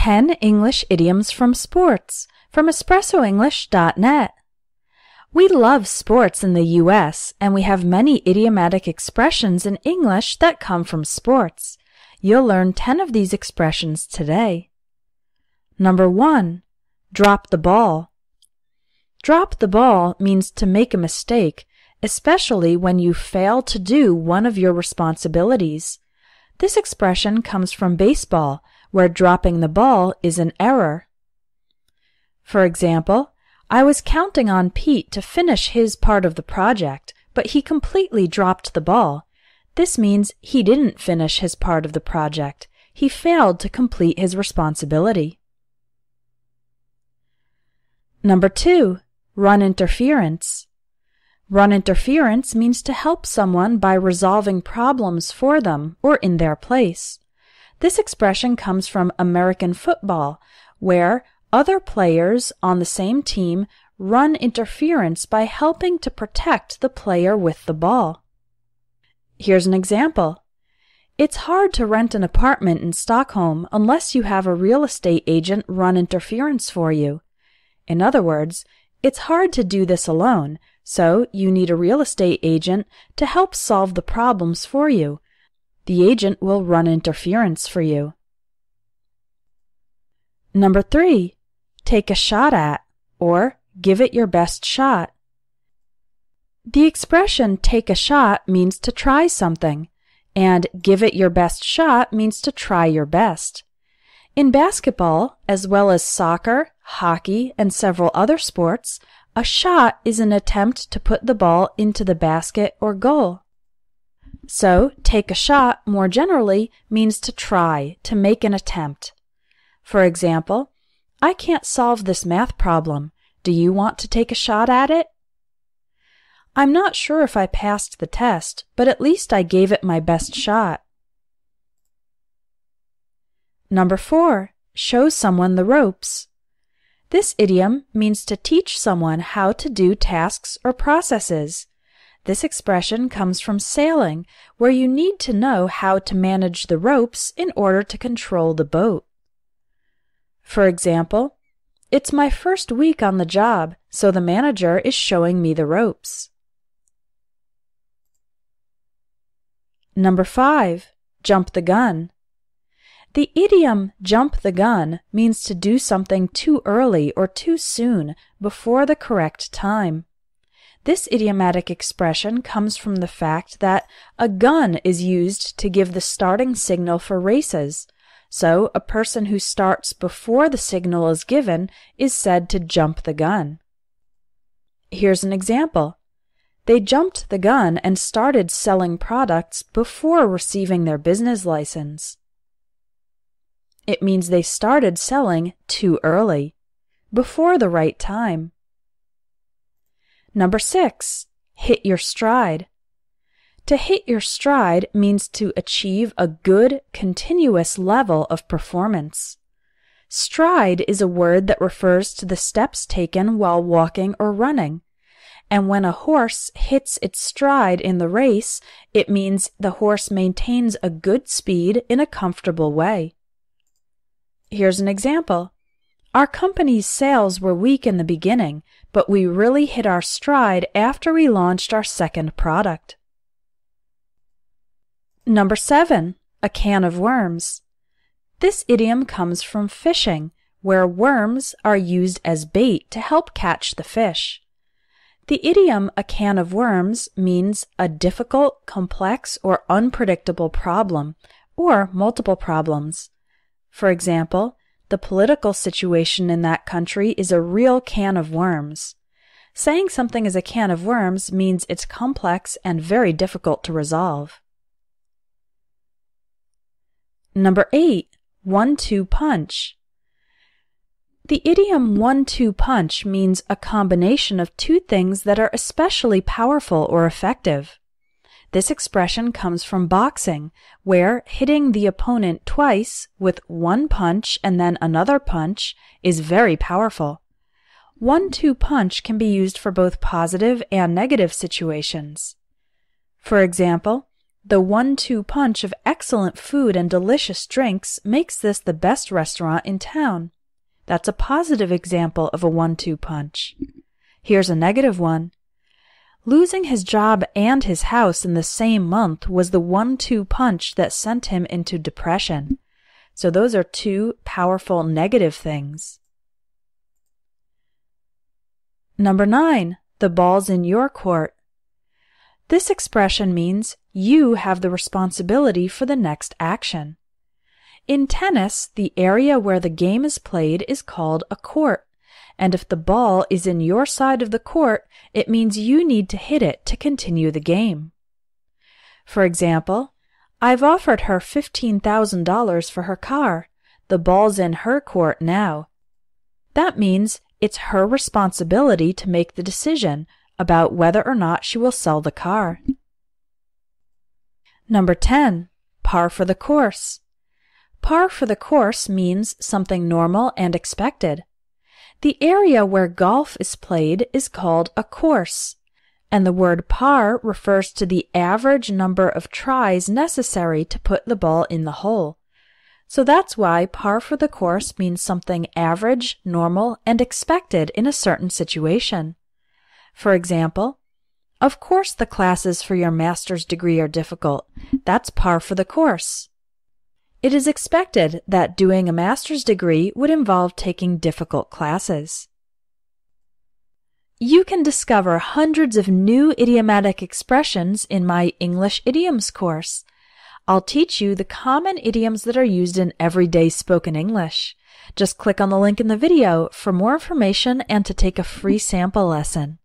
10 English idioms from sports from espressoenglish.net. We love sports in the U.S., and we have many idiomatic expressions in English that come from sports. You'll learn 10 of these expressions today. Number 1. Drop the ball. Drop the ball means to make a mistake, especially when you fail to do one of your responsibilities. This expression comes from baseball, where dropping the ball is an error. For example, I was counting on Pete to finish his part of the project, but he completely dropped the ball. This means he didn't finish his part of the project. He failed to complete his responsibility. Number 2. Run interference. Run interference means to help someone by resolving problems for them or in their place. This expression comes from American football, where other players on the same team run interference by helping to protect the player with the ball. Here's an example. It's hard to rent an apartment in Stockholm unless you have a real estate agent run interference for you. In other words, it's hard to do this alone, so you need a real estate agent to help solve the problems for you. The agent will run interference for you. Number 3. Take a shot at, or give it your best shot. The expression take a shot means to try something, and give it your best shot means to try your best. In basketball, as well as soccer, hockey, and several other sports, a shot is an attempt to put the ball into the basket or goal. So, take a shot, more generally, means to try, to make an attempt. For example, I can't solve this math problem. Do you want to take a shot at it? I'm not sure if I passed the test, but at least I gave it my best shot. Number 4. Show someone the ropes. This idiom means to teach someone how to do tasks or processes. This expression comes from sailing, where you need to know how to manage the ropes in order to control the boat. For example, it's my first week on the job, so the manager is showing me the ropes. Number 5. Jump the gun. The idiom jump the gun means to do something too early or too soon, before the correct time. This idiomatic expression comes from the fact that a gun is used to give the starting signal for races, so a person who starts before the signal is given is said to jump the gun. Here's an example. They jumped the gun and started selling products before receiving their business license. It means they started selling too early, before the right time. Number 6. Hit your stride. To hit your stride means to achieve a good, continuous level of performance. Stride is a word that refers to the steps taken while walking or running. And when a horse hits its stride in the race, it means the horse maintains a good speed in a comfortable way. Here's an example. Our company's sales were weak in the beginning, but we really hit our stride after we launched our second product. Number 7. A can of worms. This idiom comes from fishing, where worms are used as bait to help catch the fish. The idiom a can of worms means a difficult, complex, or unpredictable problem, or multiple problems. For example, the political situation in that country is a real can of worms. Saying something is a can of worms means it's complex and very difficult to resolve. Number 8. 1-2 punch. The idiom 1-2 punch means a combination of two things that are especially powerful or effective. This expression comes from boxing, where hitting the opponent twice with one punch and then another punch is very powerful. 1-2 punch can be used for both positive and negative situations. For example, The 1-2 punch of excellent food and delicious drinks makes this the best restaurant in town. That's a positive example of a 1-2 punch. Here's a negative one. Losing his job and his house in the same month was the 1-2 punch that sent him into depression. So those are two powerful negative things. Number 9. The ball's in your court. This expression means you have the responsibility for the next action. In tennis, the area where the game is played is called a court, and if the ball is in your side of the court, it means you need to hit it to continue the game. For example, I've offered her $15,000 for her car. The ball's in her court now. That means it's her responsibility to make the decision about whether or not she will sell the car. Number 10. Par for the course. Par for the course means something normal and expected. The area where golf is played is called a course, and the word par refers to the average number of tries necessary to put the ball in the hole. So that's why par for the course means something average, normal, and expected in a certain situation. For example, of course the classes for your master's degree are difficult. That's par for the course. It is expected that doing a master's degree would involve taking difficult classes. You can discover hundreds of new idiomatic expressions in my English idioms course. I'll teach you the common idioms that are used in everyday spoken English. Just click on the link in the video for more information and to take a free sample lesson.